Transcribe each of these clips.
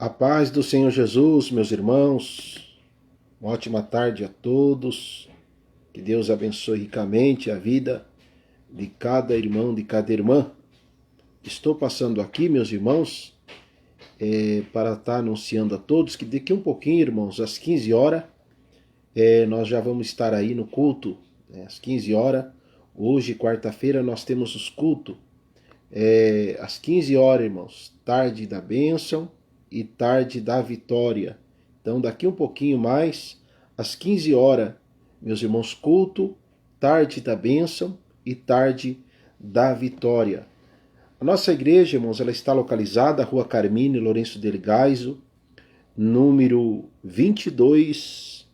A paz do Senhor Jesus, meus irmãos. Uma ótima tarde a todos. Que Deus abençoe ricamente a vida de cada irmão, de cada irmã. Estou passando aqui, meus irmãos, para estar anunciando a todos que daqui um pouquinho, irmãos, às 15 horas, nós já vamos estar aí no culto, às 15 horas. Hoje, quarta-feira, nós temos os cultos. Às 15 horas, irmãos, tarde da bênção e tarde da vitória. Então, daqui um pouquinho mais, às 15 horas, meus irmãos, culto, tarde da bênção e tarde da vitória. A nossa igreja, irmãos, ela está localizada na Rua Carmine Lourenço del Gaiso, número 22,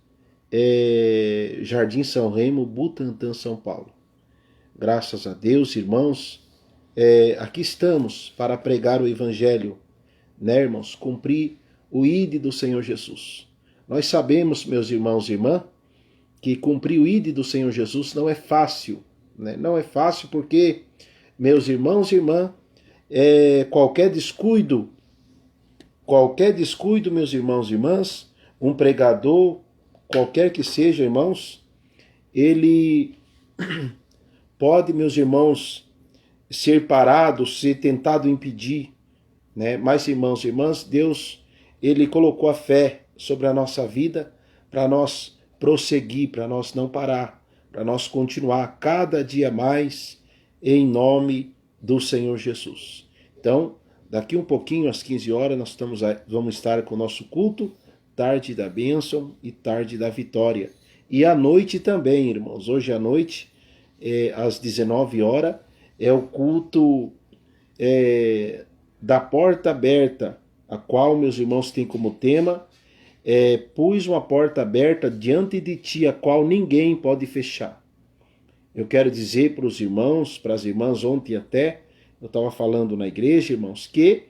Jardim São Remo, Butantã, São Paulo. Graças a Deus, irmãos, aqui estamos para pregar o Evangelho, né, irmãos? Cumprir o ID do Senhor Jesus. Nós sabemos, meus irmãos e irmãs, que cumprir o ID do Senhor Jesus não é fácil, né? Não é fácil porque, meus irmãos e irmãs, qualquer descuido, meus irmãos e irmãs, um pregador, qualquer que seja, irmãos, ele pode, meus irmãos, ser parado, ser tentado impedir, né? Mas, irmãos e irmãs, Deus, Ele colocou a fé sobre a nossa vida para nós prosseguir, para nós não parar, para nós continuar cada dia mais em nome do Senhor Jesus. Então, daqui um pouquinho, às 15 horas, nós vamos estar com o nosso culto, tarde da bênção e tarde da vitória. E à noite também, irmãos, hoje à noite, às 19 horas, é o culto da porta aberta, a qual, meus irmãos, tem como tema, pus uma porta aberta diante de ti, a qual ninguém pode fechar. Eu quero dizer para os irmãos, para as irmãs, ontem até, eu estava falando na igreja, irmãos, que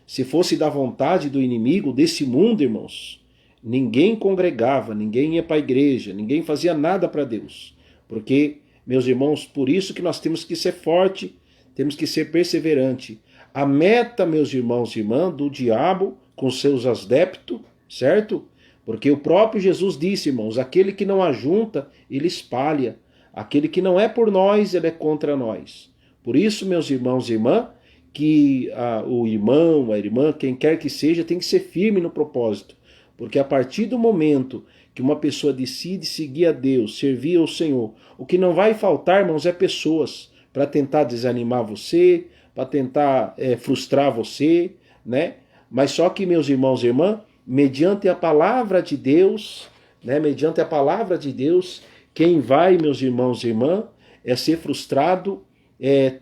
se fosse da vontade do inimigo desse mundo, irmãos, ninguém congregava, ninguém ia para a igreja, ninguém fazia nada para Deus. Porque, meus irmãos, por isso que nós temos que ser forte, temos que ser perseverante. A meta, meus irmãos e irmãs, do diabo com seus adeptos, certo? Porque o próprio Jesus disse, irmãos, aquele que não ajunta, ele espalha. Aquele que não é por nós, ele é contra nós. Por isso, meus irmãos e irmãs, que o irmão, a irmã, quem quer que seja, tem que ser firme no propósito. Porque a partir do momento que uma pessoa decide seguir a Deus, servir ao Senhor, o que não vai faltar, irmãos, é pessoas para tentar desanimar você, para tentar frustrar você, né? Mas só que, meus irmãos e irmãs, mediante a palavra de Deus, né? Mediante a palavra de Deus, quem vai, meus irmãos e irmãs, ser frustrado,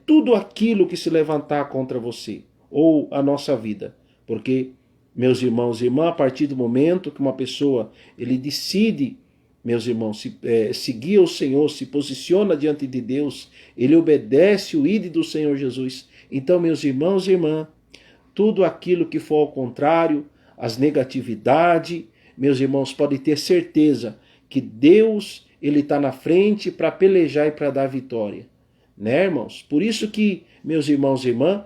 tudo aquilo que se levantar contra você, ou a nossa vida. Porque, meus irmãos e irmãs, a partir do momento que uma pessoa, ele decide, meus irmãos, seguir o Senhor, se posiciona diante de Deus, ele obedece o ID do Senhor Jesus. Então, meus irmãos e irmãs, tudo aquilo que for ao contrário, as negatividades, meus irmãos, podem ter certeza que Deus, ele está na frente para pelejar e para dar vitória. Né, irmãos? Por isso que, meus irmãos e irmãs,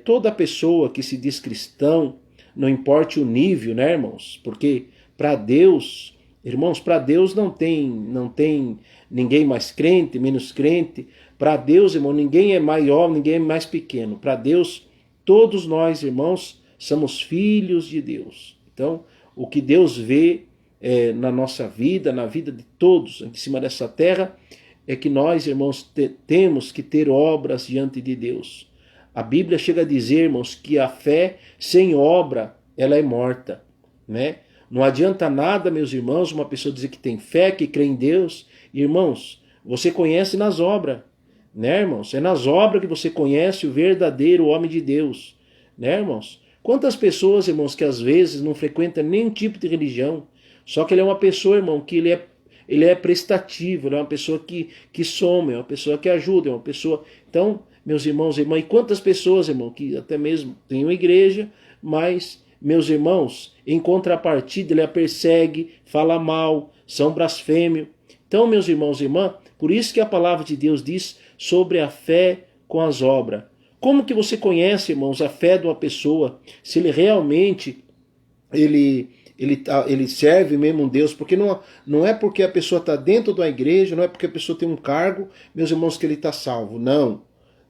toda pessoa que se diz cristão, não importa o nível, né, irmãos? Porque para Deus, irmãos, para Deus não tem ninguém mais crente, menos crente. Para Deus, irmão, ninguém é maior, ninguém é mais pequeno. Para Deus, todos nós, irmãos, somos filhos de Deus. Então, o que Deus vê na nossa vida, na vida de todos em cima dessa terra, é que nós, irmãos, temos que ter obras diante de Deus. A Bíblia chega a dizer, irmãos, que a fé sem obra, ela é morta, né? Não adianta nada, meus irmãos, uma pessoa dizer que tem fé, que crê em Deus. Irmãos, você conhece nas obras, né, irmãos? É nas obras que você conhece o verdadeiro homem de Deus, né, irmãos? Quantas pessoas, irmãos, que às vezes não frequentam nenhum tipo de religião, só que ele é uma pessoa, irmão, que ele é prestativo, ele é uma pessoa que soma, é uma pessoa que ajuda, é uma pessoa... Então, meus irmãos e irmãs, e quantas pessoas, irmão, que até mesmo têm uma igreja, mas, meus irmãos, em contrapartida, ele a persegue, fala mal, são blasfêmios. Então, meus irmãos e irmãs, por isso que a palavra de Deus diz sobre a fé com as obras. Como que você conhece, irmãos, a fé de uma pessoa, se ele realmente ele serve mesmo um Deus? Porque não é porque a pessoa está dentro de uma igreja, não é porque a pessoa tem um cargo, meus irmãos, que ele está salvo. Não,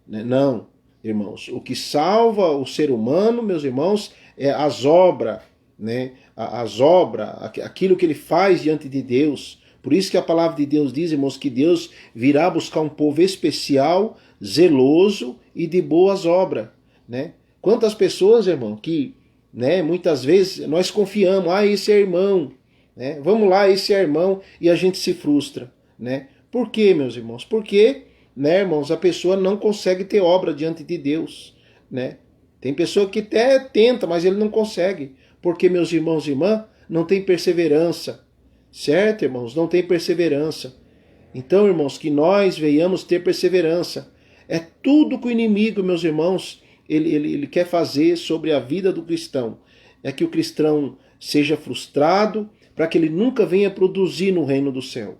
né? Não, irmãos. O que salva o ser humano, meus irmãos, é as obras, né? As obras, aquilo que ele faz diante de Deus. Por isso que a palavra de Deus diz, irmãos, que Deus virá buscar um povo especial, zeloso e de boas obras, né? Quantas pessoas, irmão, que, né, muitas vezes nós confiamos, esse é irmão, né? Vamos lá, esse é irmão, e a gente se frustra, né? Por quê, meus irmãos? Porque, né, irmãos, a pessoa não consegue ter obra diante de Deus, né? Tem pessoa que até tenta, mas ele não consegue, porque, meus irmãos e irmãs, não tem perseverança, certo, irmãos? Não tem perseverança. Então, irmãos, que nós venhamos ter perseverança. É tudo que o inimigo, meus irmãos, ele quer fazer sobre a vida do cristão. É que o cristão seja frustrado, para que ele nunca venha produzir no reino do céu.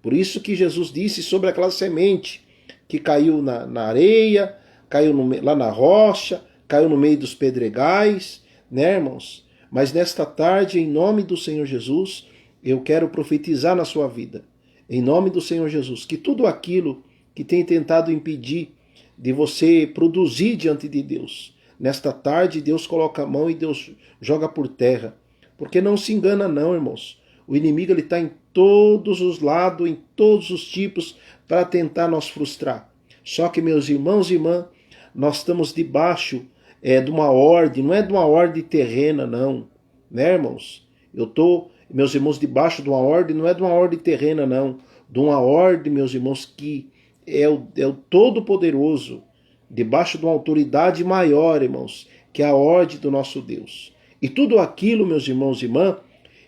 Por isso que Jesus disse sobre aquela semente que caiu na areia, caiu lá na rocha, caiu no meio dos pedregais, né, irmãos? Mas nesta tarde, em nome do Senhor Jesus, eu quero profetizar na sua vida, em nome do Senhor Jesus, que tudo aquilo que tem tentado impedir de você produzir diante de Deus, nesta tarde Deus coloca a mão e Deus joga por terra. Porque não se engana não, irmãos. O inimigo está em todos os lados, em todos os tipos, para tentar nos frustrar. Só que, meus irmãos e irmãs, nós estamos debaixo de uma ordem, não é de uma ordem terrena, não. Né, irmãos? Eu estou, meus irmãos, debaixo de uma ordem, não é de uma ordem terrena, não. De uma ordem, meus irmãos, que é o Todo-Poderoso, debaixo de uma autoridade maior, irmãos, que é a ordem do nosso Deus. E tudo aquilo, meus irmãos e irmãs,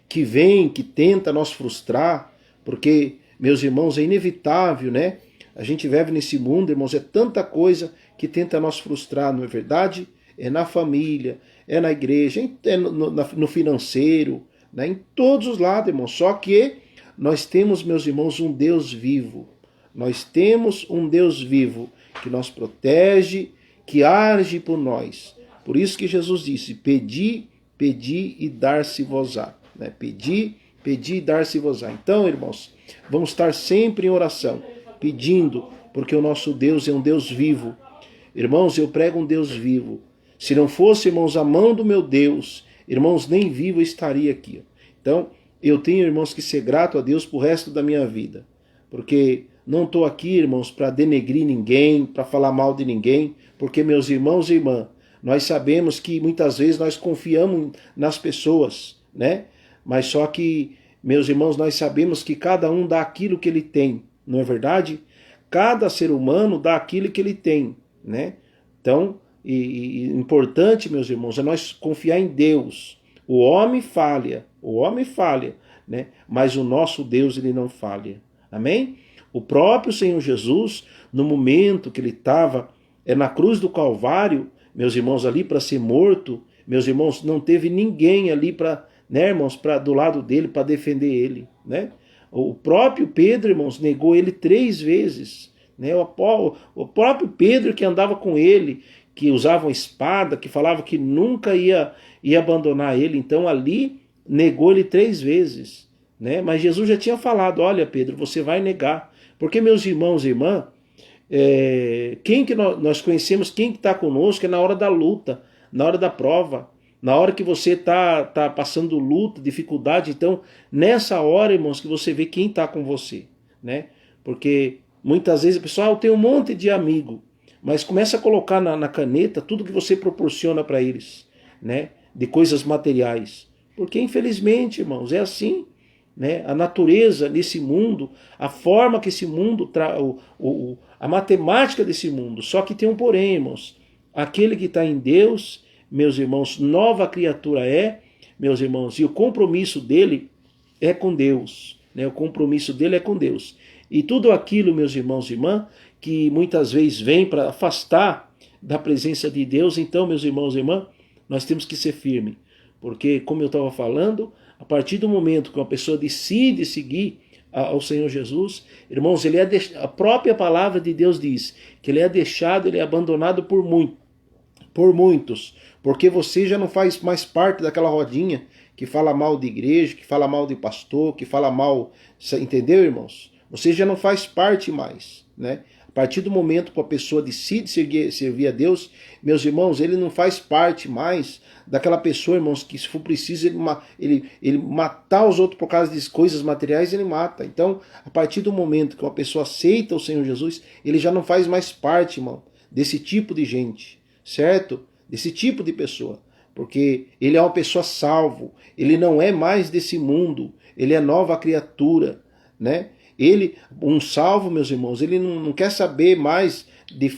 que vem, que tenta nos frustrar, porque, meus irmãos, é inevitável, né? A gente vive nesse mundo, irmãos, é tanta coisa que tenta nos frustrar, não é verdade? É na família, é na igreja, é no financeiro, né? Em todos os lados, irmãos. Só que nós temos, meus irmãos, um Deus vivo. Nós temos um Deus vivo que nos protege, que age por nós. Por isso que Jesus disse, pedi, pedi e dar-se-vos-á. Né? Pedi, pedi e dar-se-vos-á. Então, irmãos, vamos estar sempre em oração, pedindo, porque o nosso Deus é um Deus vivo. Irmãos, eu prego um Deus vivo. Se não fosse, irmãos, a mão do meu Deus, irmãos, nem vivo eu estaria aqui. Então, eu tenho, irmãos, que ser grato a Deus pro resto da minha vida. Porque não estou aqui, irmãos, para denegrir ninguém, para falar mal de ninguém, porque, meus irmãos e irmãs, nós sabemos que muitas vezes nós confiamos nas pessoas, né? Mas só que, meus irmãos, nós sabemos que cada um dá aquilo que ele tem, não é verdade? Cada ser humano dá aquilo que ele tem, né? Então, importante, meus irmãos, é nós confiar em Deus. O homem falha, né? Mas o nosso Deus, ele não falha. Amém? O próprio Senhor Jesus, no momento que ele estava na cruz do Calvário, meus irmãos, ali para ser morto, meus irmãos, não teve ninguém ali para, né, irmãos, do lado dele para defender ele, né? O próprio Pedro, irmãos, negou ele 3 vezes, né? O próprio Pedro que andava com ele, que usava uma espada, que falava que nunca ia abandonar ele, então ali negou ele 3 vezes, né? Mas Jesus já tinha falado, olha Pedro, você vai negar, porque meus irmãos e irmãs, quem que nós conhecemos, quem que está conosco é na hora da luta, na hora da prova, na hora que você está passando luta, dificuldade. Então nessa hora, irmãos, que você vê quem está com você, né? Porque muitas vezes o pessoal tem um monte de amigo, mas começa a colocar na caneta tudo que você proporciona para eles, né? De coisas materiais, porque infelizmente, irmãos, é assim, né? A natureza desse mundo, a forma que esse mundo a matemática desse mundo. Só que tem um porém, irmãos. Aquele que está em Deus, meus irmãos, nova criatura é, meus irmãos, e o compromisso dele é com Deus, né? O compromisso dele é com Deus. E tudo aquilo, meus irmãos e irmãs, que muitas vezes vem para afastar da presença de Deus, então, meus irmãos e irmãs, nós temos que ser firmes. Porque, como eu estava falando, a partir do momento que uma pessoa decide seguir ao Senhor Jesus, irmãos, ele a própria palavra de Deus diz que ele é deixado, ele é abandonado por muitos, porque você já não faz mais parte daquela rodinha que fala mal de igreja, que fala mal de pastor, que fala mal, entendeu, irmãos? Você já não faz parte mais, né? A partir do momento que a pessoa decide servir a Deus, meus irmãos, ele não faz parte mais daquela pessoa, irmãos, que se for preciso ele matar os outros por causa de coisas materiais, ele mata. Então, a partir do momento que uma pessoa aceita o Senhor Jesus, ele já não faz mais parte, irmão, desse tipo de gente, certo? Desse tipo de pessoa. Porque ele é uma pessoa salvo, ele não é mais desse mundo, ele é nova criatura, né? Ele, um salvo, meus irmãos, ele não quer saber mais de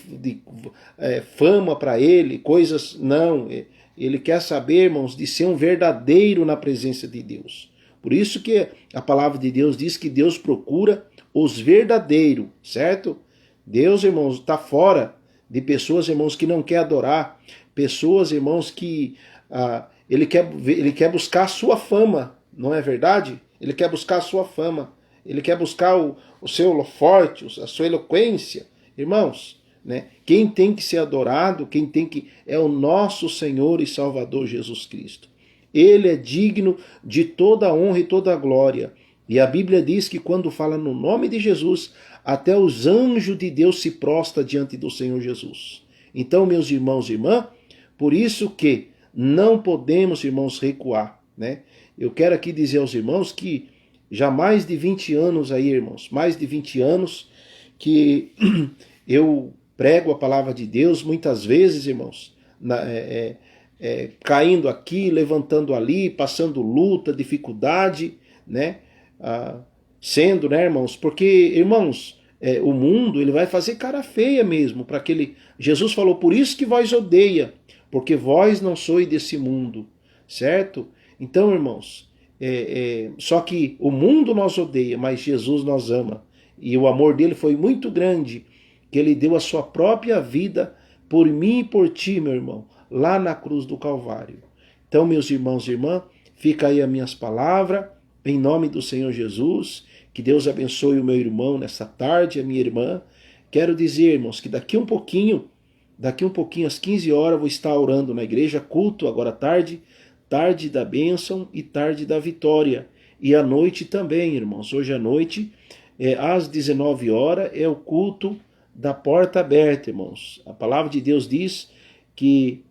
fama para ele, coisas, não. Ele quer saber, irmãos, de ser um verdadeiro na presença de Deus. Por isso que a palavra de Deus diz que Deus procura os verdadeiros, certo? Deus, irmãos, está fora de pessoas, irmãos, que não quer adorar, pessoas, irmãos, que ele quer buscar a sua fama, não é verdade? Ele quer buscar a sua fama, ele quer buscar o seu holoforte, a sua eloquência. Irmãos, né? Quem tem que ser adorado, é o nosso Senhor e Salvador Jesus Cristo. Ele é digno de toda a honra e toda a glória. E a Bíblia diz que quando fala no nome de Jesus, até os anjos de Deus se prostam diante do Senhor Jesus. Então, meus irmãos e irmãs, por isso que não podemos, irmãos, recuar, né? Eu quero aqui dizer aos irmãos que já mais de 20 anos aí, irmãos, mais de 20 anos que eu prego a palavra de Deus, muitas vezes, irmãos, caindo aqui, levantando ali, passando luta, dificuldade, né? Sendo, né, irmãos? Porque, irmãos, o mundo ele vai fazer cara feia mesmo para aquele. Jesus falou: por isso que vós odeia, porque vós não sois desse mundo, certo? Então, irmãos, só que o mundo nos odeia, mas Jesus nos ama. E o amor dele foi muito grande, que ele deu a sua própria vida por mim e por ti, meu irmão, lá na cruz do Calvário. Então, meus irmãos e irmãs, fica aí as minhas palavras, em nome do Senhor Jesus, que Deus abençoe o meu irmão nessa tarde, a minha irmã. Quero dizer, irmãos, que daqui um pouquinho, às 15 horas, eu vou estar orando na igreja, culto agora à tarde, tarde da bênção e tarde da vitória. E à noite também, irmãos, hoje à noite, às 19 horas, é o culto da porta aberta, irmãos. A palavra de Deus diz que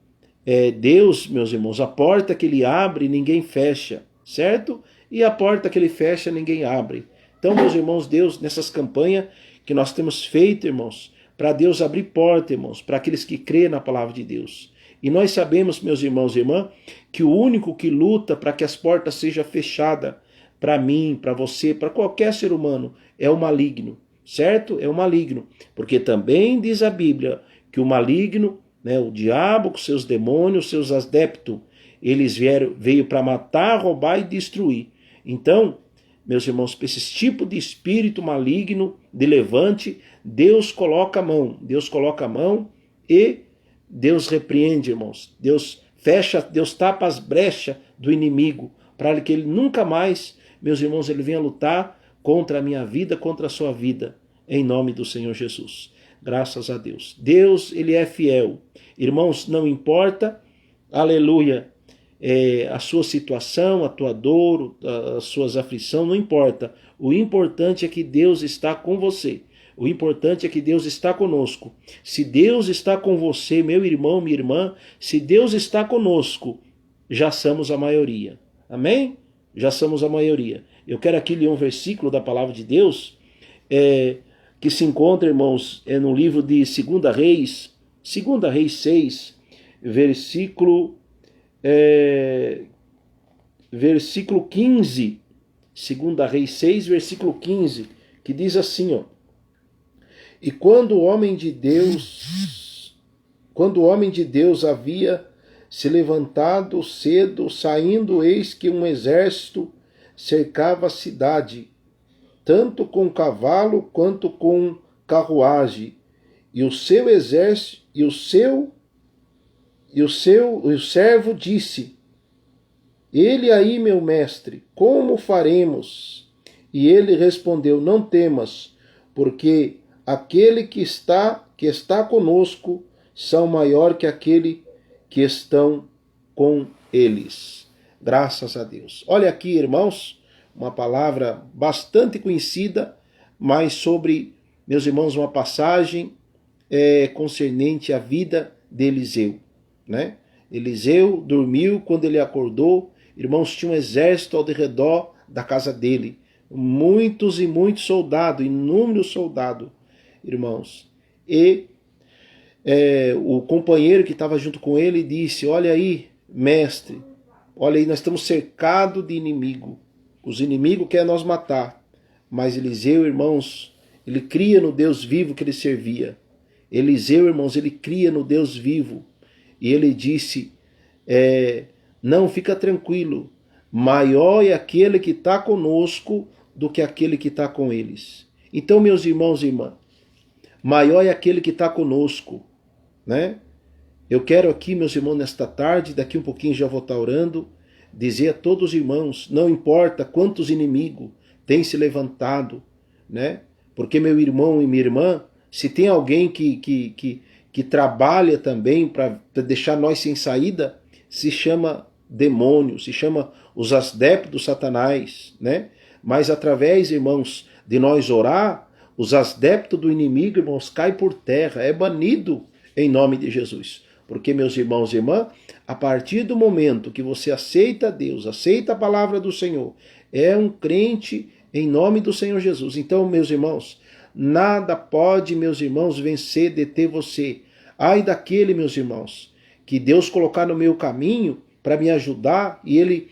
Deus, meus irmãos, a porta que ele abre, ninguém fecha, certo? E a porta que ele fecha, ninguém abre. Então, meus irmãos, Deus, nessas campanhas que nós temos feito, irmãos, para Deus abrir porta, irmãos, para aqueles que crêem na palavra de Deus. E nós sabemos, meus irmãos e irmãs, que o único que luta para que as portas sejam fechadas, para mim, para você, para qualquer ser humano, é o maligno, certo? É o maligno. Porque também diz a Bíblia que o maligno, né, o diabo com seus demônios, seus adeptos, eles veio para matar, roubar e destruir. Então, meus irmãos, para esse tipo de espírito maligno de levante, Deus coloca a mão e Deus repreende, irmãos. Deus tapa as brechas do inimigo, para que ele nunca mais, meus irmãos, ele venha lutar contra a minha vida, contra a sua vida, em nome do Senhor Jesus. Graças a Deus. Deus, ele é fiel. Irmãos, não importa, aleluia, a sua situação, a tua dor, as suas aflições, não importa. O importante é que Deus está com você. O importante é que Deus está conosco. Se Deus está com você, meu irmão, minha irmã, se Deus está conosco, já somos a maioria. Amém? Já somos a maioria. Eu quero aqui ler um versículo da palavra de Deus, que se encontra, irmãos, no livro de 2 Reis 6, versículo 15, 2 Reis 6, versículo 15, que diz assim, ó: e quando o homem de Deus havia se levantado cedo, saindo, eis que um exército cercava a cidade, tanto com cavalo quanto com carruagem, e o seu exército, o servo disse: ele aí, meu mestre, como faremos? E ele respondeu: não temas, porque aquele que está conosco são maior que aquele que estão com eles. Graças a Deus. Olha aqui, irmãos, uma palavra bastante conhecida, mas sobre, meus irmãos, uma passagem concernente à vida de Eliseu, né? Eliseu dormiu, quando ele acordou, irmãos, tinha um exército ao redor da casa dele, muitos e muitos soldados, inúmeros soldados, irmãos. E o companheiro que estava junto com ele disse: olha aí, mestre, olha aí, nós estamos cercados de inimigo. Os inimigos querem nos matar. Mas Eliseu, irmãos, ele cria no Deus vivo que ele servia. Eliseu, irmãos, ele cria no Deus vivo. E ele disse: não, fica tranquilo. Maior é aquele que está conosco do que aquele que está com eles. Então, meus irmãos e irmãs, maior é aquele que está conosco, né? Eu quero aqui, meus irmãos, nesta tarde, daqui um pouquinho já vou estar orando, dizer a todos os irmãos, não importa quantos inimigos têm se levantado, né? Porque, meu irmão e minha irmã, se tem alguém que trabalha também para deixar nós sem saída, se chama demônio, se chama os adeptos de Satanás, né? Mas através, irmãos, de nós orar, os adeptos do inimigo, irmãos, caem por terra, é banido em nome de Jesus. Porque, meus irmãos e irmãs, a partir do momento que você aceita Deus, aceita a palavra do Senhor, é um crente em nome do Senhor Jesus. Então, meus irmãos, nada pode, meus irmãos, vencer, deter você. Ai daquele, meus irmãos, que Deus colocar no meu caminho para me ajudar, e ele,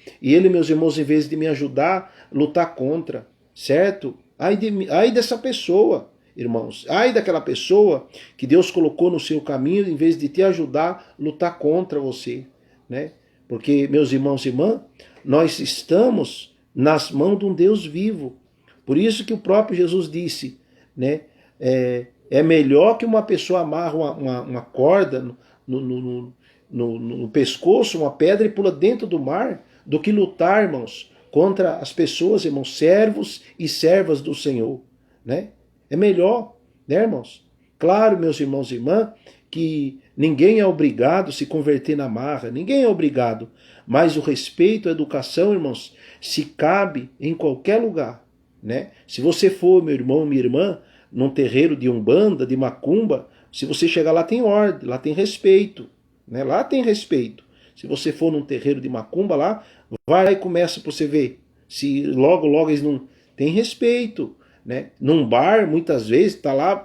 meus irmãos, em vez de me ajudar, lutar contra, certo? Ai dessa pessoa, irmãos, ai daquela pessoa que Deus colocou no seu caminho, em vez de te ajudar, lutar contra você, né? Porque, meus irmãos e irmãs, nós estamos nas mãos de um Deus vivo. Por isso que o próprio Jesus disse, né? É melhor que uma pessoa amarre uma corda no pescoço, uma pedra, e pula dentro do mar, do que lutar, irmãos, contra as pessoas, irmãos, servos e servas do Senhor, né? É melhor, né, irmãos? Claro, meus irmãos e irmãs, que ninguém é obrigado a se converter na marra, ninguém é obrigado, mas o respeito, a educação, irmãos, se cabe em qualquer lugar, né? Se você for, meu irmão, minha irmã, num terreiro de umbanda, de macumba, se você chegar lá tem ordem, lá tem respeito, né? Lá tem respeito. Se você for num terreiro de macumba lá, vai lá e começa para você ver se logo eles não têm respeito, né? Num bar, muitas vezes, tá lá,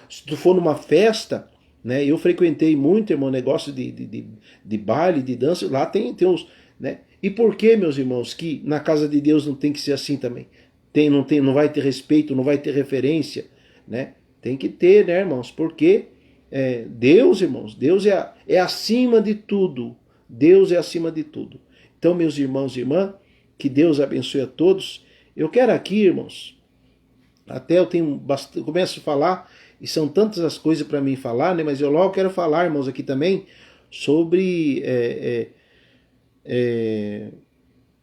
se tu for numa festa, né? Eu frequentei muito, irmão, negócio de baile, de dança, lá tem uns, né? E por que, meus irmãos, que na casa de Deus não tem que ser assim também? Não vai ter respeito, não vai ter referência, né? Tem que ter, né, irmãos? Porque Deus, irmãos, Deus é acima de tudo. Deus é acima de tudo. Então, meus irmãos e irmãs, que Deus abençoe a todos. Eu quero aqui, irmãos, até eu começo a falar, e são tantas as coisas para mim falar, né? Mas eu logo quero falar, irmãos, aqui também, sobre,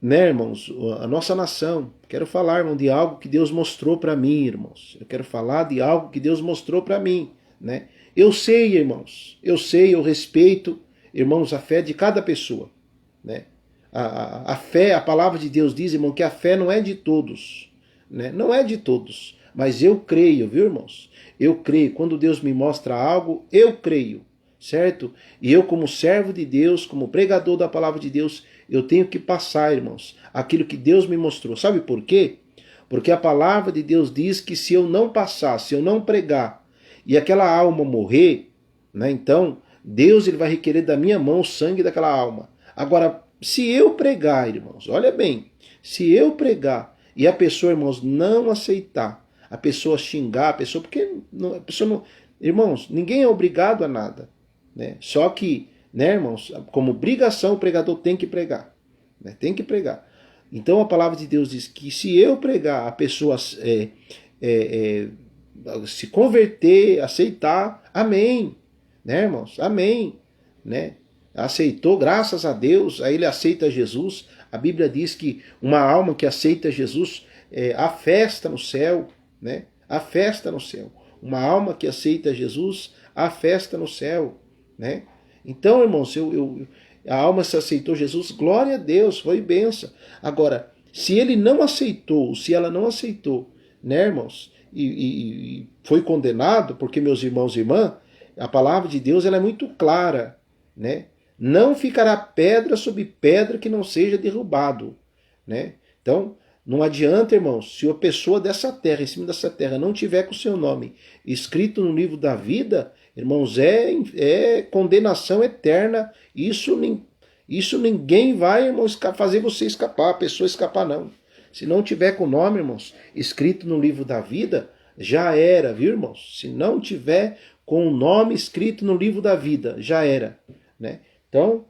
né, irmãos, a nossa nação. Quero falar, irmão, de algo que Deus mostrou para mim, irmãos. Eu quero falar de algo que Deus mostrou para mim, né? Eu sei, irmãos, eu respeito, irmãos, a fé de cada pessoa, né? A fé, a palavra de Deus diz, irmão, que a fé não é de todos, né? Não é de todos, mas eu creio, viu, irmãos? Eu creio, quando Deus me mostra algo, eu creio, certo? E eu, como servo de Deus, como pregador da palavra de Deus, eu tenho que passar, irmãos, aquilo que Deus me mostrou. Sabe por quê? Porque a palavra de Deus diz que se eu não passar, se eu não pregar, e aquela alma morrer, né, então Deus ele vai requerer da minha mão o sangue daquela alma. Agora, se eu pregar, irmãos, olha bem, se eu pregar e a pessoa, irmãos, não aceitar, a pessoa xingar, a pessoa, porque a pessoa não, irmãos, ninguém é obrigado a nada, né? Só que, né, irmãos, como obrigação o pregador tem que pregar, né? Tem que pregar. Então a palavra de Deus diz que se eu pregar, a pessoa se converter, aceitar, amém, né, irmãos? Amém, né? Aceitou, graças a Deus, aí ele aceita Jesus. A Bíblia diz que uma alma que aceita Jesus, há festa no céu, né? Há festa no céu. Uma alma que aceita Jesus, há festa no céu, né? Então, irmãos, a alma se aceitou Jesus, glória a Deus, foi bênção. Agora, se ele não aceitou, se ela não aceitou, né, irmãos, e foi condenado, porque, meus irmãos e irmãs, a palavra de Deus ela é muito clara, né? Não ficará pedra sobre pedra que não seja derrubado, né? Então, não adianta, irmãos, se a pessoa dessa terra, em cima dessa terra, não tiver com o seu nome escrito no livro da vida, irmãos, é condenação eterna. Isso ninguém vai, irmãos, fazer você escapar, a pessoa escapar, não. Se não tiver com o nome, irmãos, escrito no livro da vida, já era, viu, irmãos? Se não tiver com o nome escrito no livro da vida, já era, né? Então,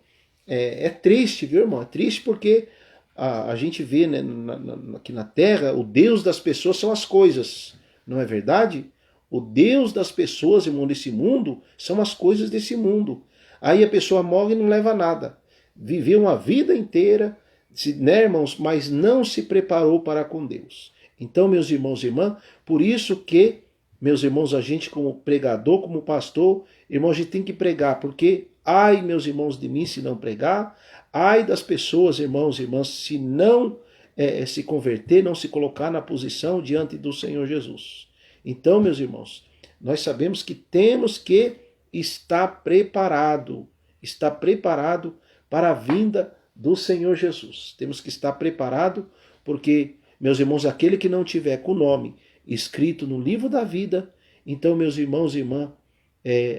é triste, viu, irmão? É triste porque a gente vê, né, aqui na Terra, o Deus das pessoas são as coisas, não é verdade? O Deus das pessoas, irmão, desse mundo, são as coisas desse mundo. Aí a pessoa morre e não leva nada. Viveu uma vida inteira, né, irmãos, mas não se preparou para com Deus. Então, meus irmãos e irmãs, por isso que, meus irmãos, a gente como pregador, como pastor, irmãos, a gente tem que pregar, porque ai, meus irmãos, de mim se não pregar, ai das pessoas, irmãos e irmãs, se não se converter, não se colocar na posição diante do Senhor Jesus. Então, meus irmãos, nós sabemos que temos que estar preparado para a vinda do Senhor Jesus. Temos que estar preparado porque, meus irmãos, aquele que não tiver com o nome escrito no livro da vida, então, meus irmãos e irmãs,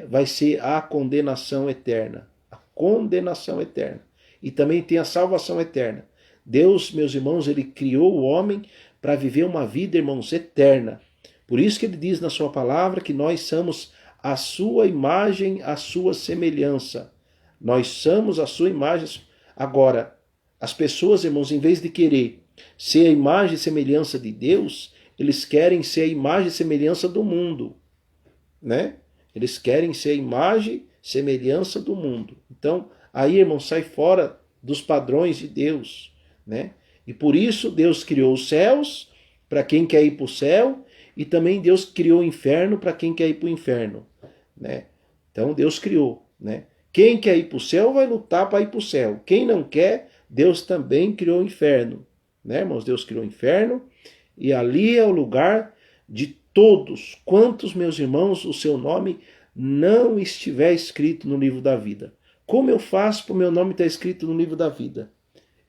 vai ser a condenação eterna. A condenação eterna. E também tem a salvação eterna. Deus, meus irmãos, ele criou o homem para viver uma vida, irmãos, eterna. Por isso que ele diz na sua palavra que nós somos a sua imagem, a sua semelhança. Nós somos a sua imagem. Agora, as pessoas, irmãos, em vez de querer ser a imagem e semelhança de Deus, eles querem ser a imagem e semelhança do mundo, né? Eles querem ser a imagem e semelhança do mundo. Então, aí, irmão, sai fora dos padrões de Deus, né? E por isso Deus criou os céus para quem quer ir para o céu, e também Deus criou o inferno para quem quer ir para o inferno, né? Então Deus criou, né? Quem quer ir para o céu vai lutar para ir para o céu. Quem não quer, Deus também criou o inferno, né, irmãos? Deus criou o inferno e ali é o lugar de todos quantos, meus irmãos, o seu nome não estiver escrito no livro da vida. Como eu faço para o meu nome estar escrito no livro da vida?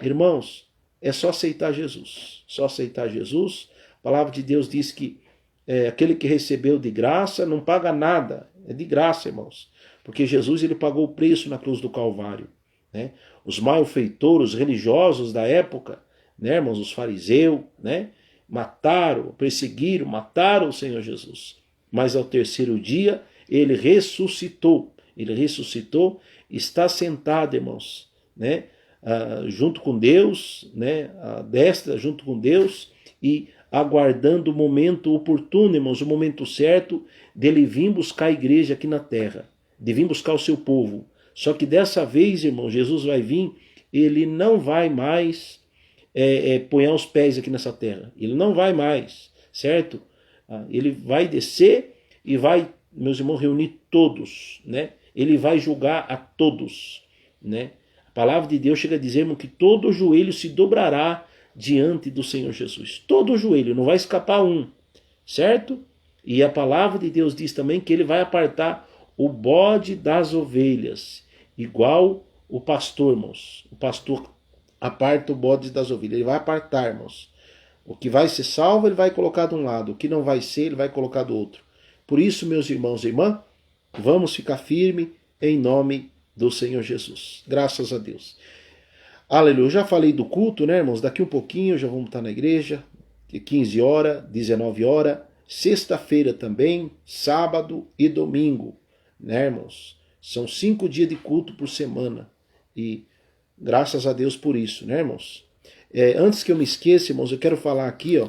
Irmãos, é só aceitar Jesus. Só aceitar Jesus. A palavra de Deus diz que aquele que recebeu de graça não paga nada. É de graça, irmãos. Porque Jesus ele pagou o preço na cruz do Calvário, né? Os malfeitores religiosos da época, né, irmãos, os fariseus, né, mataram, perseguiram, mataram o Senhor Jesus. Mas ao terceiro dia ele ressuscitou. Ele ressuscitou, está sentado, irmãos, né, junto com Deus, né, à destra junto com Deus e aguardando o momento oportuno, irmãos, o momento certo dele vir buscar a igreja aqui na terra, de vir buscar o seu povo. Só que dessa vez, irmão, Jesus vai vir, ele não vai mais ponhar os pés aqui nessa terra. Ele não vai mais, certo? Ele vai descer e vai, meus irmãos, reunir todos, né? Ele vai julgar a todos, né? A palavra de Deus chega a dizer, irmão, que todo joelho se dobrará diante do Senhor Jesus. Todo joelho, não vai escapar um, certo? E a palavra de Deus diz também que ele vai apartar o bode das ovelhas, igual o pastor, irmãos. O pastor aparta o bode das ovelhas, ele vai apartar, irmãos. O que vai ser salvo, ele vai colocar de um lado, o que não vai ser, ele vai colocar do outro. Por isso, meus irmãos e irmãs, vamos ficar firme em nome do Senhor Jesus. Graças a Deus. Aleluia. Eu já falei do culto, né, irmãos? Daqui um pouquinho já vamos estar na igreja, 15 horas, 19 horas, sexta-feira também, sábado e domingo, né, irmãos? São 5 dias de culto por semana e graças a Deus por isso, né, irmãos? Antes que eu me esqueça, irmãos, eu quero falar aqui, ó,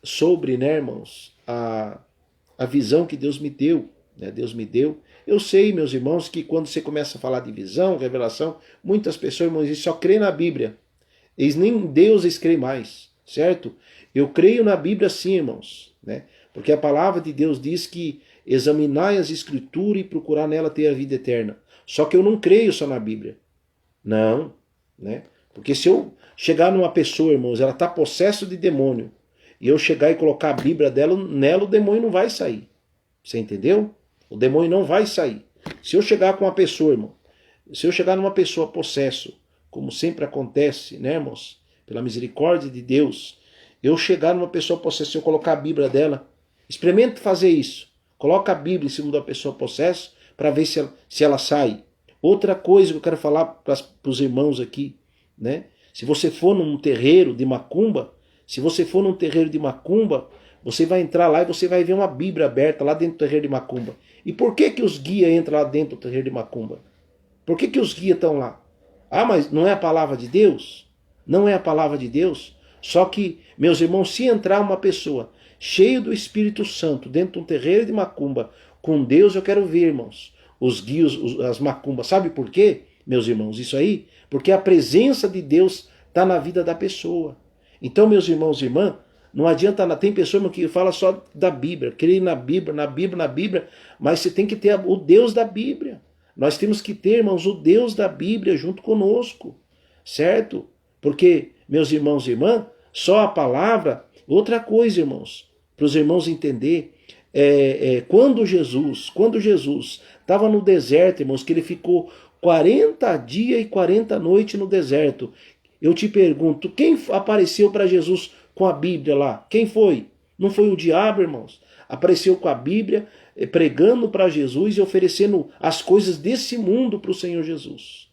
sobre, né, irmãos, a visão que Deus me deu, né? Deus me deu. Eu sei, meus irmãos, que quando você começa a falar de visão, revelação, muitas pessoas, irmãos, só crê na Bíblia. Eles nem em Deus eles creem mais, certo? Eu creio na Bíblia sim, irmãos, né? Porque a palavra de Deus diz que examinai as Escrituras e procurar nela ter a vida eterna. Só que eu não creio só na Bíblia. Não, né? Porque se eu chegar numa pessoa, irmãos, ela está possessa de demônio, e eu chegar e colocar a Bíblia dela, nela o demônio não vai sair. Você entendeu? O demônio não vai sair. Se eu chegar com uma pessoa, irmão, se eu chegar numa pessoa possesso, como sempre acontece, né, irmãos? Pela misericórdia de Deus, eu chegar numa pessoa possessa, eu colocar a Bíblia dela, experimente fazer isso. Coloca a Bíblia em cima da pessoa possessa para ver se ela sai. Outra coisa que eu quero falar para os irmãos aqui, né? Se você for num terreiro de macumba, você vai entrar lá e você vai ver uma Bíblia aberta lá dentro do terreiro de macumba. E por que os guias entram lá dentro do terreiro de macumba? Por que os guias estão lá? Ah, mas não é a palavra de Deus? Não é a palavra de Deus? Só que, meus irmãos, se entrar uma pessoa cheia do Espírito Santo dentro de um terreiro de macumba, com Deus eu quero ver, irmãos, os guias, as macumbas. Sabe por quê, meus irmãos, isso aí? Porque a presença de Deus está na vida da pessoa. Então, meus irmãos e irmãs, não adianta, tem pessoa que fala só da Bíblia, crê na Bíblia, mas você tem que ter o Deus da Bíblia. Nós temos que ter, irmãos, o Deus da Bíblia junto conosco, certo? Porque, meus irmãos e irmãs, só a palavra, outra coisa, irmãos, para os irmãos entender, quando Jesus estava no deserto, irmãos, que ele ficou 40 dias e 40 noites no deserto, eu te pergunto, quem apareceu para Jesus com a Bíblia lá? Quem foi? Não foi o diabo, irmãos? Apareceu com a Bíblia, pregando para Jesus e oferecendo as coisas desse mundo para o Senhor Jesus.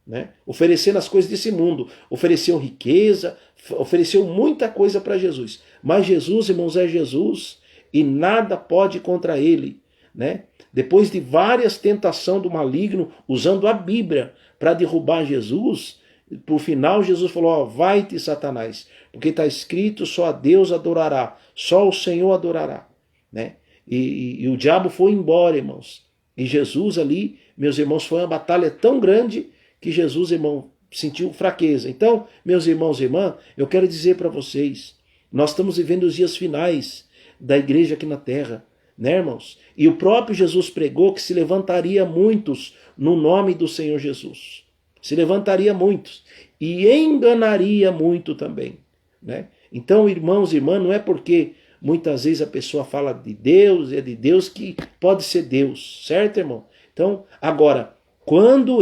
Né? Oferecendo as coisas desse mundo. Ofereceu riqueza, ofereceu muita coisa para Jesus. Mas Jesus, irmãos, é Jesus e nada pode contra ele. Né? Depois de várias tentações do maligno, usando a Bíblia para derrubar Jesus, por final Jesus falou, ó, vai-te Satanás, porque está escrito, só a Deus adorará, só o Senhor adorará. Né? E o diabo foi embora, irmãos. E Jesus ali, meus irmãos, foi uma batalha tão grande que Jesus, irmão, sentiu fraqueza. Então, meus irmãos e irmãs, eu quero dizer para vocês, nós estamos vivendo os dias finais da igreja aqui na terra, né, irmãos? E o próprio Jesus pregou que se levantaria muitos no nome do Senhor Jesus. Se levantaria muitos e enganaria muito também, né? Então, irmãos e irmãs, não é porque muitas vezes a pessoa fala de Deus, é de Deus que pode ser Deus, certo, irmão? Então, agora, quando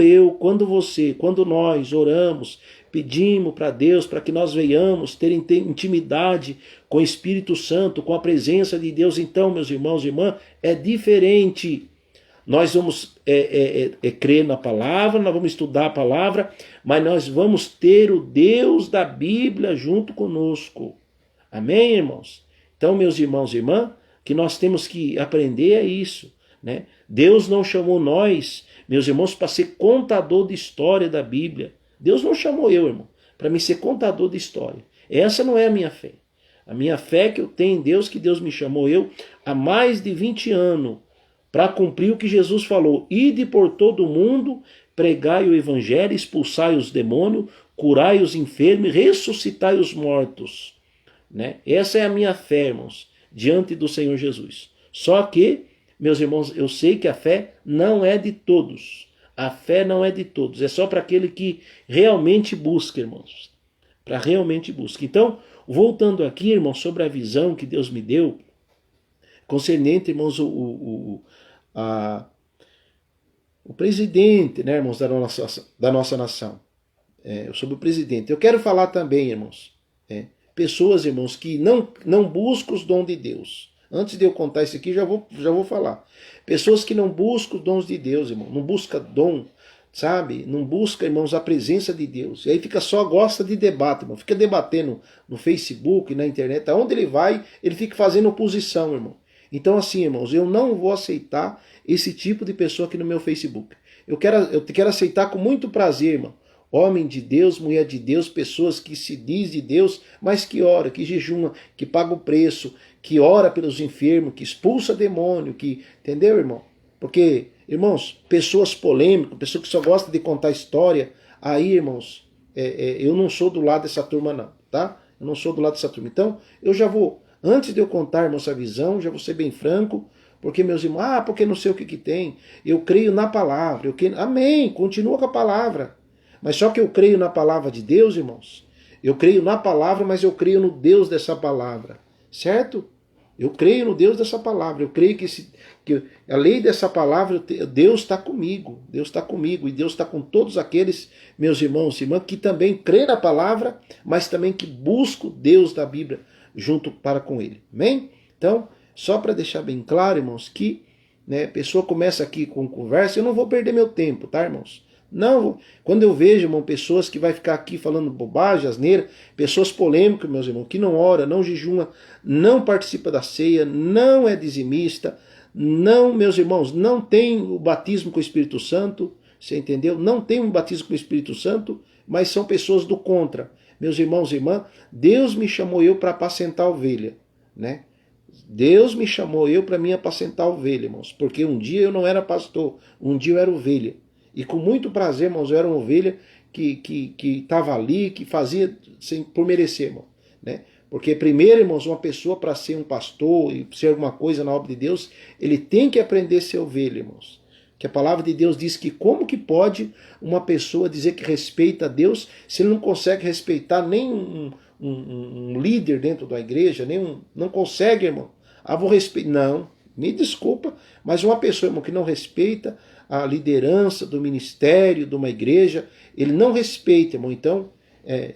nós oramos, pedimos para Deus para que nós venhamos ter intimidade com o Espírito Santo, com a presença de Deus, então, meus irmãos e irmãs, é diferente. Nós vamos crer na palavra, nós vamos estudar a palavra, mas nós vamos ter o Deus da Bíblia junto conosco. Amém, irmãos? Então, meus irmãos e irmãs, que nós temos que aprender é isso. Né? Deus não chamou nós, meus irmãos, para ser contador de história da Bíblia. Deus não chamou eu, irmão, para me ser contador de história. Essa não é a minha fé. A minha fé que eu tenho em Deus, que Deus me chamou eu há mais de 20 anos, para cumprir o que Jesus falou. Ide por todo o mundo, pregai o evangelho, expulsai os demônios, curai os enfermos, ressuscitai os mortos. Né? Essa é a minha fé, irmãos, diante do Senhor Jesus. Só que, meus irmãos, eu sei que a fé não é de todos. A fé não é de todos. É só para aquele que realmente busca, irmãos. Para realmente busca. Então, voltando aqui, irmãos, sobre a visão que Deus me deu, concernente, irmãos, o presidente, né, irmãos, da nossa nação. Sobre o presidente. Eu quero falar também, irmãos, pessoas, irmãos, que não buscam os dons de Deus. Antes de eu contar isso aqui, já vou falar. Pessoas que não buscam os dons de Deus, irmão. Não busca dom, sabe? Não busca, irmãos, a presença de Deus. E aí gosta de debate, irmão. Fica debatendo no Facebook, na internet. Aonde ele vai, ele fica fazendo oposição, irmão. Então, assim, irmãos, eu não vou aceitar esse tipo de pessoa aqui no meu Facebook. Eu quero aceitar com muito prazer, irmão. Homem de Deus, mulher de Deus, pessoas que se diz de Deus, mas que ora, que jejuma, que paga o preço, que ora pelos enfermos, que expulsa demônio, entendeu, irmão? Porque, irmãos, pessoas polêmicas, pessoas que só gostam de contar história, aí, irmãos, eu não sou do lado dessa turma não, tá? Eu não sou do lado dessa turma. Então, eu já vou, antes de eu contar, irmão, essa visão, já vou ser bem franco, porque meus irmãos, porque não sei o que tem. Eu creio na palavra. Amém, continua com a palavra. Mas só que eu creio na palavra de Deus, irmãos. Eu creio na palavra, mas eu creio no Deus dessa palavra. Certo? Eu creio no Deus dessa palavra. Eu creio que a lei dessa palavra, Deus está comigo. Deus está comigo. E Deus está com todos aqueles, meus irmãos e irmãs, que também creem na palavra, mas também que buscam Deus da Bíblia junto para com Ele. Amém? Então, só para deixar bem claro, irmãos, que a pessoa começa aqui com conversa, eu não vou perder meu tempo, tá, irmãos? Não, quando eu vejo, irmão, pessoas que vai ficar aqui falando bobagem, asneira, pessoas polêmicas, meus irmãos, que não ora, não jejuma, não participa da ceia, não é dizimista, não, meus irmãos, não tem o batismo com o Espírito Santo, você entendeu? Não tem um batismo com o Espírito Santo, mas são pessoas do contra. Meus irmãos e irmãs, Deus me chamou eu para apacentar a ovelha, né? Deus me chamou eu para mim apacentar a ovelha, irmãos, porque um dia eu não era pastor, um dia eu era ovelha. E com muito prazer, irmãos, eu era uma ovelha que estava ali, que fazia por merecer, irmão, né? Porque primeiro, irmãos, uma pessoa para ser um pastor e ser alguma coisa na obra de Deus, ele tem que aprender a ser ovelha, irmãos. Que a palavra de Deus diz que como que pode uma pessoa dizer que respeita a Deus se ele não consegue respeitar nem um líder dentro da igreja, não consegue, irmão. Vou respeitar. Não, me desculpa, mas uma pessoa, irmão, que não respeita a liderança do ministério, de uma igreja, ele não respeita, irmão. Então,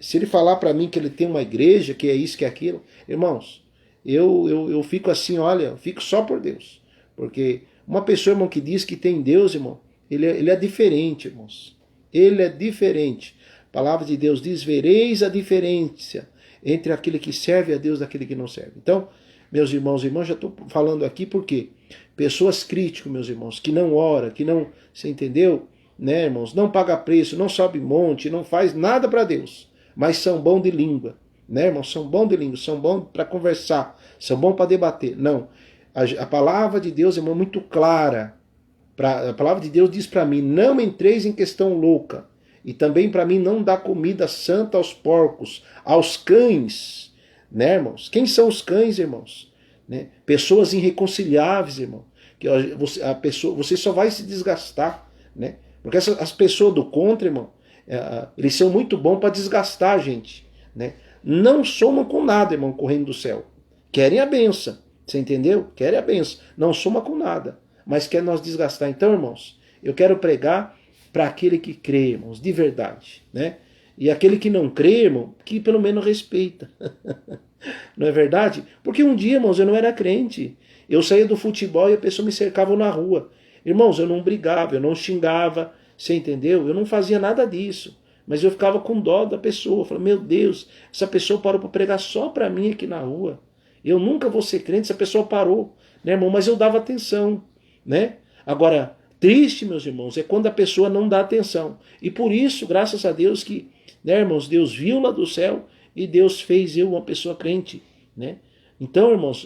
se ele falar para mim que ele tem uma igreja, que é isso, que é aquilo, irmãos, eu fico assim, olha, eu fico só por Deus. Porque uma pessoa, irmão, que diz que tem Deus, irmão, ele é diferente, irmãos. Ele é diferente. A palavra de Deus diz, vereis a diferença entre aquele que serve a Deus e aquele que não serve. Então, meus irmãos e irmãs, já estou falando aqui porque pessoas críticas, meus irmãos, que não ora, que não, você entendeu? Né, irmãos, não paga preço, não sobe monte, não faz nada para Deus, mas são bons de língua, né, irmãos? São bons de língua, são bons para conversar, são bons para debater. Não, a palavra de Deus, irmão, é muito clara. A palavra de Deus diz para mim, não entreis em questão louca. E também para mim não dá comida santa aos porcos, aos cães, né, irmãos? Quem são os cães, irmãos? Né? Pessoas irreconciliáveis, irmão. Que você só vai se desgastar, né? Porque as pessoas do contra, irmão, eles são muito bons para desgastar a gente, né? Não somam com nada, irmão, correndo do céu. Querem a benção, você entendeu? Querem a benção. Não soma com nada, mas quer nos desgastar. Então, irmãos, eu quero pregar para aquele que crê, irmãos, de verdade, né? E aquele que não crê, irmão, que pelo menos respeita. Não é verdade? Porque um dia, irmãos, eu não era crente. Eu saía do futebol e a pessoa me cercava na rua. Irmãos, eu não brigava, eu não xingava, você entendeu? Eu não fazia nada disso. Mas eu ficava com dó da pessoa. Eu falei, meu Deus, essa pessoa parou para pregar só para mim aqui na rua. Eu nunca vou ser crente, essa pessoa parou, né, irmão? Mas eu dava atenção, né? Agora, triste, meus irmãos, é quando a pessoa não dá atenção. E por isso, graças a Deus que, né, irmãos, Deus viu lá do céu e Deus fez eu uma pessoa crente, né? Então, irmãos,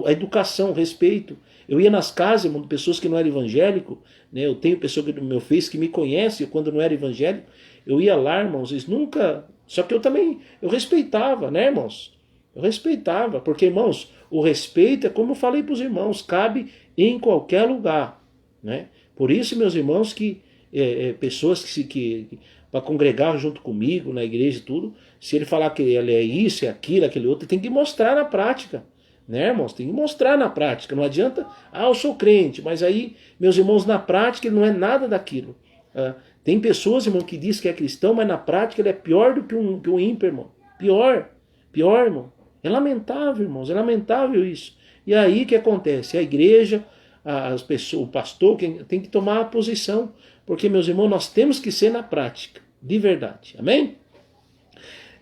a educação, o respeito. Eu ia nas casas, irmão, de pessoas que não eram evangélicos, né? Eu tenho pessoa do meu Face que me conhece quando não era evangélico. Eu ia lá, irmãos, eles nunca... Só que eu respeitava, né, irmãos? Eu respeitava, porque, irmãos, o respeito é como eu falei para os irmãos, cabe em qualquer lugar, né? Por isso, meus irmãos, que pessoas que para congregar junto comigo na igreja e tudo, se ele falar que ele é isso, é aquilo, aquele outro, tem que mostrar na prática, né, irmãos? Tem que mostrar na prática. Não adianta, eu sou crente, mas aí, meus irmãos, na prática ele não é nada daquilo. Tem pessoas, irmão, que diz que é cristão, mas na prática ele é pior do que um ímpio, irmão. Pior, irmão. É lamentável, irmãos, é lamentável isso. E aí o que acontece? A igreja, as pessoas, o pastor tem que tomar a posição, porque, meus irmãos, nós temos que ser na prática, de verdade. Amém?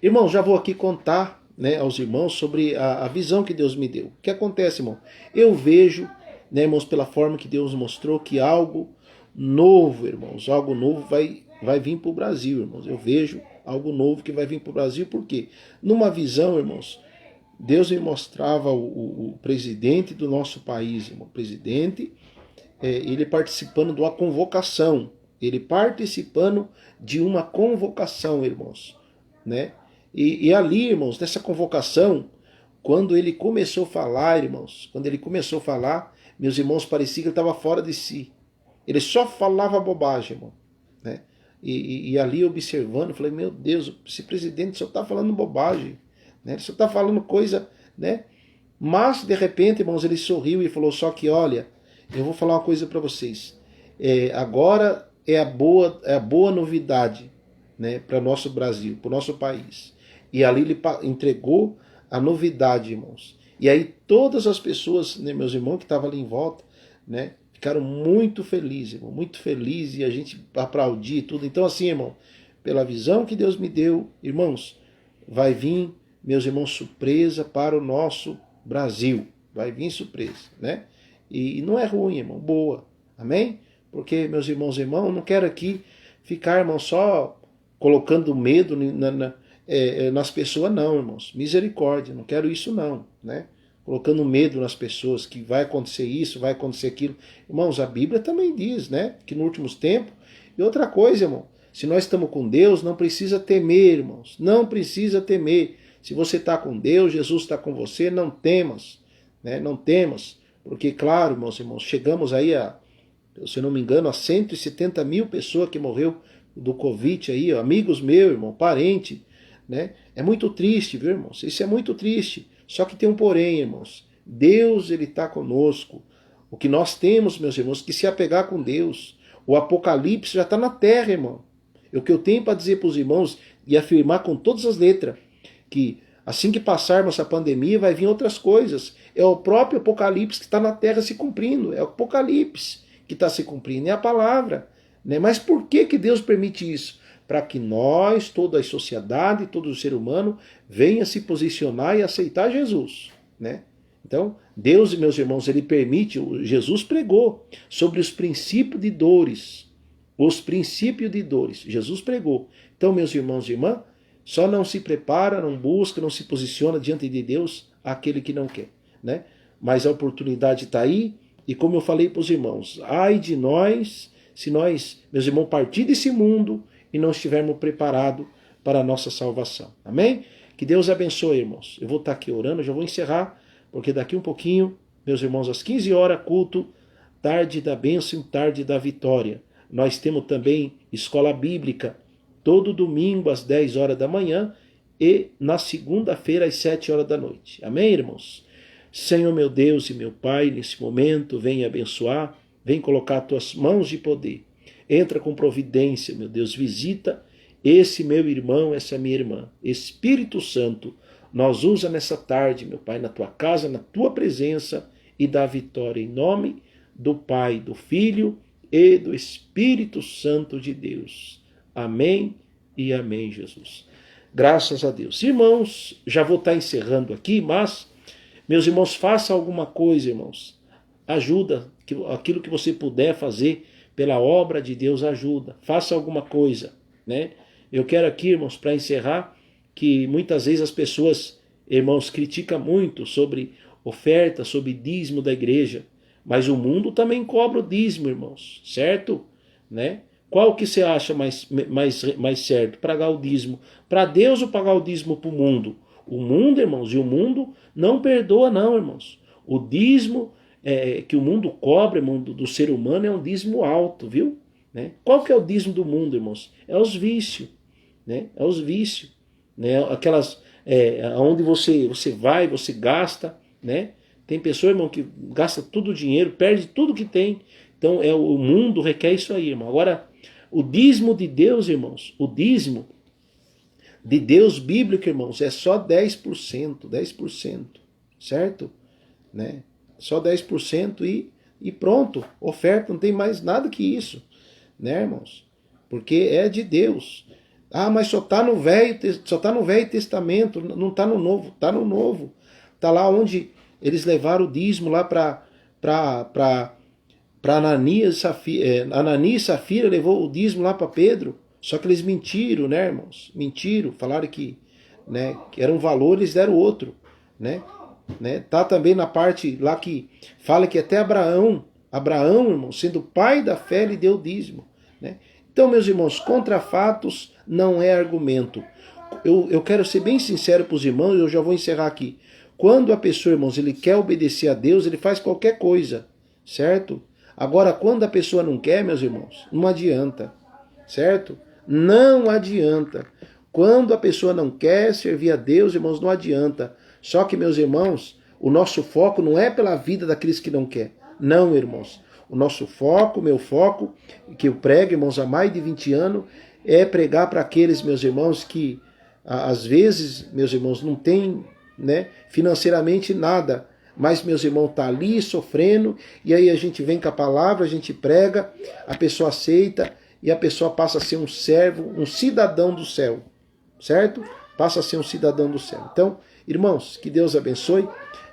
Irmãos, já vou aqui contar, né, aos irmãos sobre a visão que Deus me deu. O que acontece, irmão? Eu vejo, né, irmãos, pela forma que Deus mostrou que algo novo, irmãos, algo novo vai vir para o Brasil, irmãos. Eu vejo algo novo que vai vir para o Brasil, por quê? Numa visão, irmãos, Deus me mostrava o presidente do nosso país, irmão, presidente, ele participando de uma convocação, ele participando de uma convocação, irmãos, né? E ali, irmãos, nessa convocação, quando ele começou a falar, irmãos, quando ele começou a falar, meus irmãos, parecia que ele estava fora de si. Ele só falava bobagem, irmão, né? E ali observando, falei, meu Deus, esse presidente só está falando bobagem, né? Ele só está falando coisa, né? Mas, de repente, irmãos, ele sorriu e falou, só que, olha, eu vou falar uma coisa para vocês. Agora é a boa novidade, né, para o nosso Brasil, para o nosso país. E ali ele entregou a novidade, irmãos. E aí todas as pessoas, né, meus irmãos que estavam ali em volta, né, ficaram muito felizes, irmão, muito felizes, e a gente aplaudia e tudo. Então assim, irmão, pela visão que Deus me deu, irmãos, vai vir, meus irmãos, surpresa para o nosso Brasil. Vai vir surpresa, né? E não é ruim, irmão, boa. Amém? Porque, meus irmãos e irmãos, não quero aqui ficar, irmão, só colocando medo nas pessoas, não, irmãos. Misericórdia, não quero isso não, né? Colocando medo nas pessoas, que vai acontecer isso, vai acontecer aquilo. Irmãos, a Bíblia também diz, né? Que nos últimos tempos. E outra coisa, irmão, se nós estamos com Deus, não precisa temer, irmãos. Não precisa temer. Se você está com Deus, Jesus está com você, não temas, né? Não temas. Porque, claro, meus irmãos, chegamos aí se eu não me engano, a 170 mil pessoas que morreu do Covid aí, ó, amigos meus, irmão, parente, né? É muito triste, viu, irmãos? Isso é muito triste. Só que tem um porém, irmãos. Deus, ele está conosco. O que nós temos, meus irmãos, que se apegar com Deus. O Apocalipse já está na terra, irmão. O que eu tenho para dizer para os irmãos e afirmar com todas as letras, que assim que passarmos essa pandemia, vai vir outras coisas. É o próprio Apocalipse que está na terra se cumprindo. É o Apocalipse que está se cumprindo. É a palavra, né? Mas por que Deus permite isso? Para que nós, toda a sociedade, todo o ser humano, venha se posicionar e aceitar Jesus, né? Então, Deus, meus irmãos, ele permite, Jesus pregou sobre os princípios de dores. Os princípios de dores. Jesus pregou. Então, meus irmãos e irmãs, só não se prepara, não busca, não se posiciona diante de Deus aquele que não quer, né? Mas a oportunidade está aí, e como eu falei para os irmãos, ai de nós, se nós, meus irmãos, partir desse mundo e não estivermos preparados para a nossa salvação. Amém? Que Deus abençoe, irmãos. Eu vou estar aqui orando, já vou encerrar, porque daqui um pouquinho, meus irmãos, às 15 horas, culto, tarde da bênção, tarde da vitória. Nós temos também escola bíblica, todo domingo às 10 horas da manhã e na segunda-feira às 7 horas da noite. Amém, irmãos? Senhor meu Deus e meu Pai, nesse momento, vem abençoar, vem colocar as tuas mãos de poder. Entra com providência, meu Deus, visita esse meu irmão, essa minha irmã. Espírito Santo, nós usa nessa tarde, meu Pai, na tua casa, na tua presença, e dá vitória em nome do Pai, do Filho e do Espírito Santo de Deus. Amém e amém, Jesus. Graças a Deus. Irmãos, já vou estar encerrando aqui, mas, meus irmãos, faça alguma coisa, irmãos. Ajuda, aquilo que você puder fazer pela obra de Deus, ajuda. Faça alguma coisa, né? Eu quero aqui, irmãos, para encerrar, que muitas vezes as pessoas, irmãos, criticam muito sobre oferta, sobre dízimo da igreja, mas o mundo também cobra o dízimo, irmãos, certo? Né? Qual que você acha mais certo? Pagar o dízimo para Deus ou pagar o dízimo para o mundo? O mundo, irmãos, e o mundo não perdoa não, irmãos. O dízimo que o mundo cobra, irmão, do ser humano é um dízimo alto, viu? Né? Qual que é o dízimo do mundo, irmãos? É os vícios, né? É os vícios, né? Aquelas onde você vai, você gasta, né? Tem pessoa, irmão, que gasta todo o dinheiro, perde tudo que tem. Então o mundo requer isso aí, irmão. Agora, o dízimo de Deus, irmãos, o dízimo de Deus bíblico, irmãos, é só 10%, 10%, certo? Né? Só 10% e pronto, oferta, não tem mais nada que isso, né, irmãos? Porque é de Deus. Ah, mas só está no Velho Testamento, não está no Novo. Está no Novo. Está lá onde eles levaram o dízimo lá para Ananias e Safira levou o dízimo lá para Pedro. Só que eles mentiram, né, irmãos? Mentiram, falaram que era um valor, eles deram outro, né? Tá também na parte lá que fala que até Abraão, irmão, sendo pai da fé, ele deu o dízimo. né? Então, meus irmãos, contra fatos não é argumento. Eu quero ser bem sincero para os irmãos, eu já vou encerrar aqui. Quando a pessoa, irmãos, ele quer obedecer a Deus, ele faz qualquer coisa, certo? Agora, quando a pessoa não quer, meus irmãos, não adianta, certo? Não adianta. Quando a pessoa não quer servir a Deus, irmãos, não adianta. Só que, meus irmãos, o nosso foco não é pela vida daqueles que não quer. Não, irmãos. O nosso foco, meu foco, que eu prego, irmãos, há mais de 20 anos, é pregar para aqueles, meus irmãos, que às vezes, meus irmãos, não tem, né, financeiramente nada, mas, meus irmãos, tá ali sofrendo, e aí a gente vem com a palavra, a gente prega, a pessoa aceita, e a pessoa passa a ser um servo, um cidadão do céu, certo? Passa a ser um cidadão do céu. Então, irmãos, que Deus abençoe,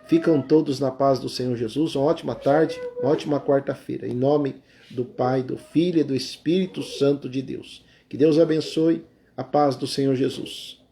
ficam todos na paz do Senhor Jesus, uma ótima tarde, uma ótima quarta-feira, em nome do Pai, do Filho e do Espírito Santo de Deus. Que Deus abençoe, a paz do Senhor Jesus.